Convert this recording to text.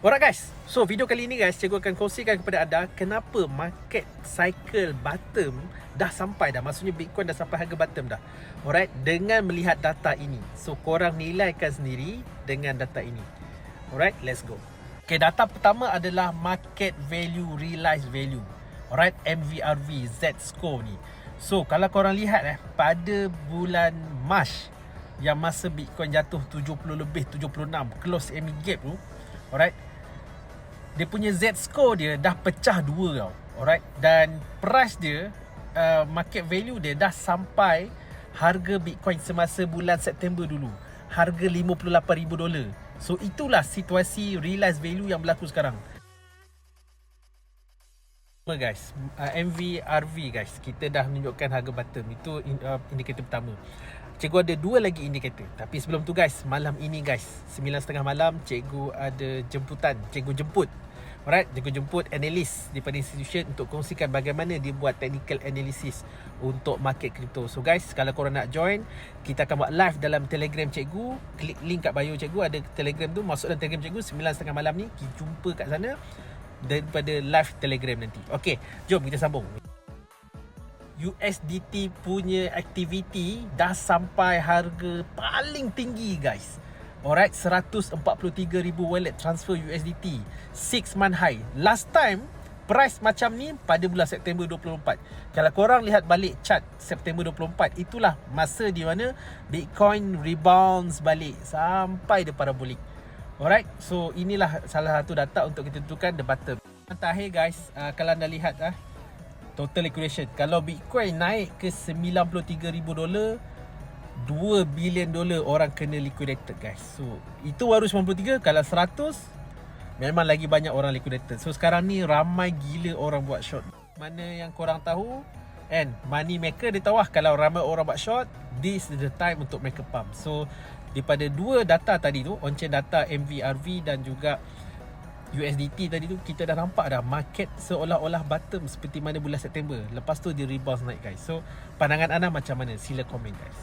Alright guys, so video kali ini guys, cikgu akan kongsikan kepada anda kenapa market cycle bottom dah sampai dah. Maksudnya Bitcoin dah sampai harga bottom dah. Alright, dengan melihat data ini. So korang nilaikan sendiri dengan data ini. Alright, let's go. Okay, data pertama adalah market value, realized value. Alright, MVRV, Z-score ni. So kalau korang lihat pada bulan Mac yang masa Bitcoin jatuh 70 lebih, 76, close ME gap tu, alright, dia punya Z-score dia dah pecah dua tau. Alright, dan price dia, market value dia dah sampai harga Bitcoin semasa bulan September dulu, harga $58,000. So itulah situasi realized value yang berlaku sekarang. Guys, MVRV guys, kita dah menunjukkan harga bottom. Itu indikator pertama. Cikgu ada dua lagi indikator. Tapi sebelum tu guys, malam ini guys, 9.30 malam, cikgu ada jemputan. Cikgu jemput, alright, cikgu jemput analis daripada institution untuk kongsikan bagaimana dia buat technical analysis untuk market crypto. So guys, kalau korang nak join, kita akan buat live dalam Telegram cikgu. Klik link kat bio cikgu, ada Telegram tu, masuk dalam Telegram cikgu 9.30 malam ni. Kita jumpa kat sana daripada live Telegram nanti. Okey, jom kita sambung. USDT punya aktiviti dah sampai harga paling tinggi guys. Alright, 143,000 wallet transfer USDT 6 month high. Last time price macam ni pada bulan September 24. Kalau korang lihat balik chart September 24, itulah masa di mana Bitcoin rebounds balik sampai dia parabolik. Alright, so inilah salah satu data untuk kita tentukan the bottom. Terakhir guys, kalau anda lihat total liquidation, kalau Bitcoin naik ke $93,000, $2 billion orang kena liquidated guys. So itu baru 93, kalau 100 memang lagi banyak orang liquidated. So sekarang ni ramai gila orang buat short. Mana yang korang tahu, and money maker dia tahu kalau ramai orang buat short, this is the time untuk mereka pump. So daripada dua data tadi tu, on-chain data MVRV dan juga USDT tadi tu, kita dah nampak dah market seolah-olah bottom seperti mana bulan September. Lepas tu dia rebound naik guys. So pandangan anda macam mana? Sila komen guys.